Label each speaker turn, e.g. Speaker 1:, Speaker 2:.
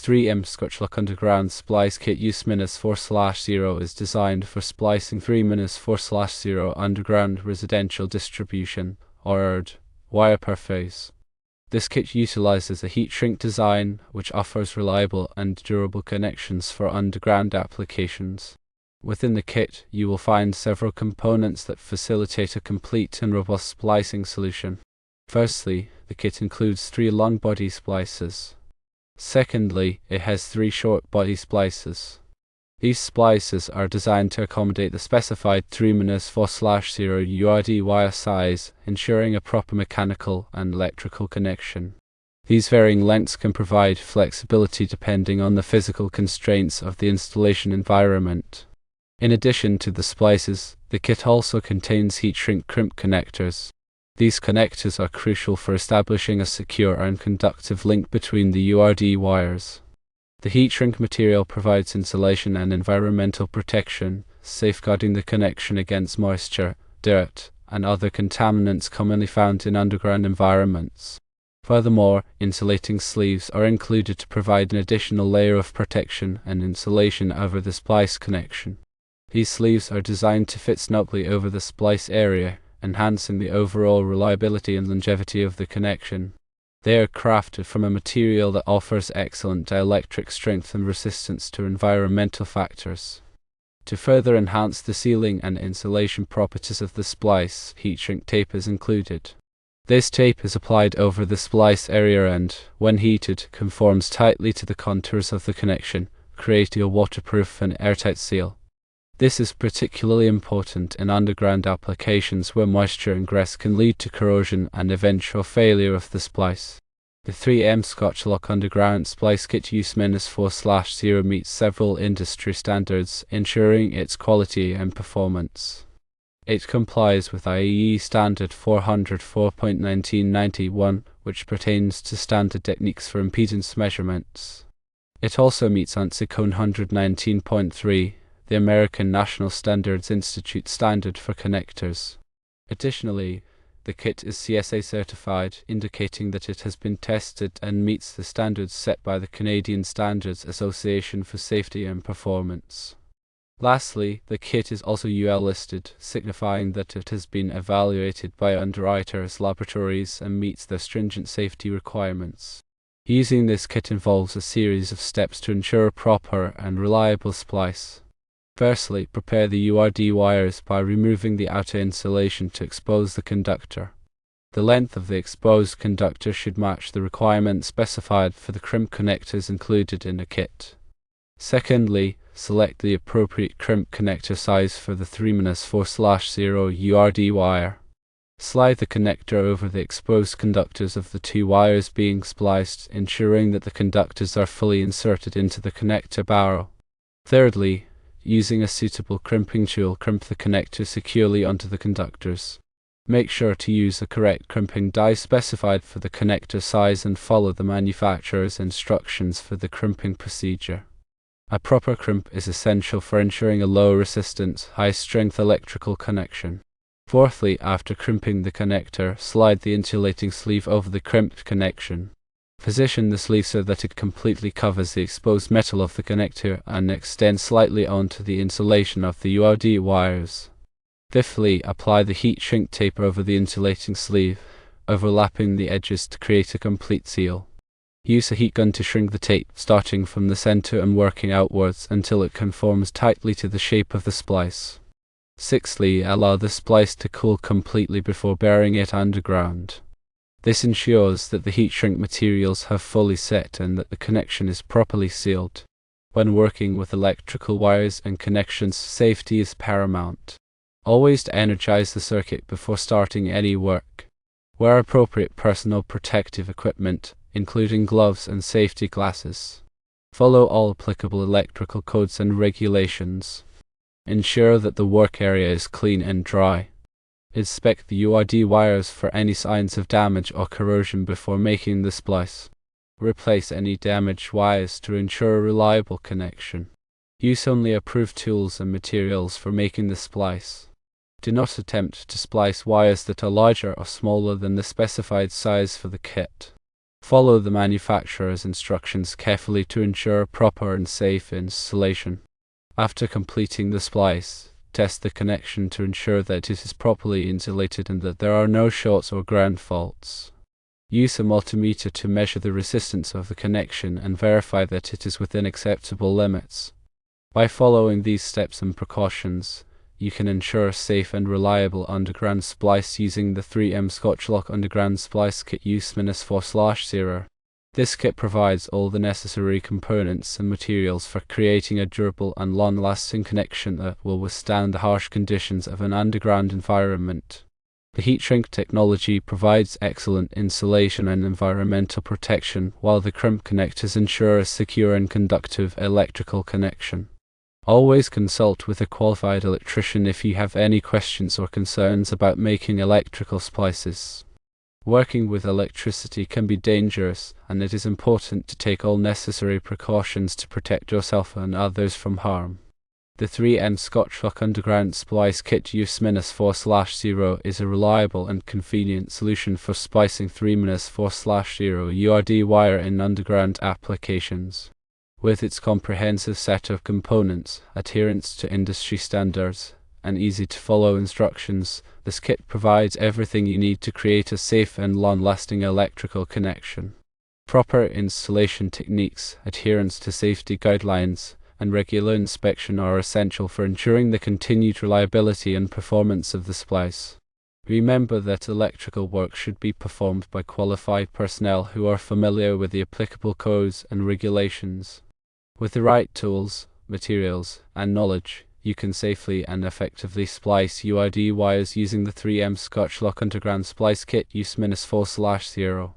Speaker 1: 3M Scotchlok Underground Splice Kit USE-4/0 is designed for splicing 3-4/0 underground residential distribution, or URD, wire per phase. This kit utilizes a heat shrink design which offers reliable and durable connections for underground applications. Within the kit, you will find several components that facilitate a complete and robust splicing solution. Firstly, the kit includes 3 long body splices. Secondly, it has 3 short body splices. These splices are designed to accommodate the specified 3-4/0 URD wire size, ensuring a proper mechanical and electrical connection. These varying lengths can provide flexibility depending on the physical constraints of the installation environment. In addition to the splices, the kit also contains heat shrink crimp connectors. These connectors are crucial for establishing a secure and conductive link between the URD wires. The heat shrink material provides insulation and environmental protection, safeguarding the connection against moisture, dirt, and other contaminants commonly found in underground environments. Furthermore, insulating sleeves are included to provide an additional layer of protection and insulation over the splice connection. These sleeves are designed to fit snugly over the splice area, enhancing the overall reliability and longevity of the connection. They are crafted from a material that offers excellent dielectric strength and resistance to environmental factors. To further enhance the sealing and insulation properties of the splice, heat shrink tape is included. This tape is applied over the splice area and, when heated, conforms tightly to the contours of the connection, creating a waterproof and airtight seal. This is particularly important in underground applications where moisture ingress can lead to corrosion and eventual failure of the splice. The 3M Scotchlok Underground Splice Kit USE-4/0 meets several industry standards, ensuring its quality and performance. It complies with IEEE Standard 404.1991, which pertains to standard techniques for impedance measurements. It also meets ANSI Code 119.3, the American National Standards Institute standard for connectors. Additionally, the kit is CSA certified, indicating that it has been tested and meets the standards set by the Canadian Standards Association for Safety and Performance. Lastly, the kit is also UL listed, signifying that it has been evaluated by underwriters' laboratories and meets their stringent safety requirements. Using this kit involves a series of steps to ensure a proper and reliable splice. Firstly, prepare the URD wires by removing the outer insulation to expose the conductor. The length of the exposed conductor should match the requirements specified for the crimp connectors included in the kit. Secondly, select the appropriate crimp connector size for the 3-4/0 URD wire. Slide the connector over the exposed conductors of the 2 wires being spliced, ensuring that the conductors are fully inserted into the connector barrel. Thirdly, using a suitable crimping tool, crimp the connector securely onto the conductors. Make sure to use the correct crimping die specified for the connector size and follow the manufacturer's instructions for the crimping procedure. A proper crimp is essential for ensuring a low-resistance, high-strength electrical connection. Fourthly, after crimping the connector, slide the insulating sleeve over the crimped connection. Position the sleeve so that it completely covers the exposed metal of the connector and extend slightly onto the insulation of the URD wires. Fifthly, apply the heat shrink tape over the insulating sleeve, overlapping the edges to create a complete seal. Use a heat gun to shrink the tape, starting from the center and working outwards until it conforms tightly to the shape of the splice. Sixthly, allow the splice to cool completely before burying it underground. This ensures that the heat shrink materials have fully set and that the connection is properly sealed. When working with electrical wires and connections, safety is paramount. Always energize the circuit before starting any work. Wear appropriate personal protective equipment, including gloves and safety glasses. Follow all applicable electrical codes and regulations. Ensure that the work area is clean and dry. Inspect the URD wires for any signs of damage or corrosion before making the splice. Replace any damaged wires to ensure a reliable connection. Use only approved tools and materials for making the splice. Do not attempt to splice wires that are larger or smaller than the specified size for the kit. Follow the manufacturer's instructions carefully to ensure proper and safe installation. After completing the splice, test the connection to ensure that it is properly insulated and that there are no shorts or ground faults. Use a multimeter to measure the resistance of the connection and verify that it is within acceptable limits. By following these steps and precautions, you can ensure a safe and reliable underground splice using the 3M Scotchlok Underground Splice Kit US-4/0. This kit provides all the necessary components and materials for creating a durable and long-lasting connection that will withstand the harsh conditions of an underground environment. The heat shrink technology provides excellent insulation and environmental protection, while the crimp connectors ensure a secure and conductive electrical connection. Always consult with a qualified electrician if you have any questions or concerns about making electrical splices. Working with electricity can be dangerous, and it is important to take all necessary precautions to protect yourself and others from harm. The 3M Scotchlok Underground Splice Kit US-4/0 is a reliable and convenient solution for splicing 3-4/0 URD wire in underground applications. With its comprehensive set of components, adherence to industry standards, and easy-to-follow instructions, this kit provides everything you need to create a safe and long-lasting electrical connection. Proper installation techniques, adherence to safety guidelines, and regular inspection are essential for ensuring the continued reliability and performance of the splice. Remember that electrical work should be performed by qualified personnel who are familiar with the applicable codes and regulations. With the right tools, materials, and knowledge, you can safely and effectively splice URD wires using the 3M Scotchlok Underground Splice Kit US-4/0.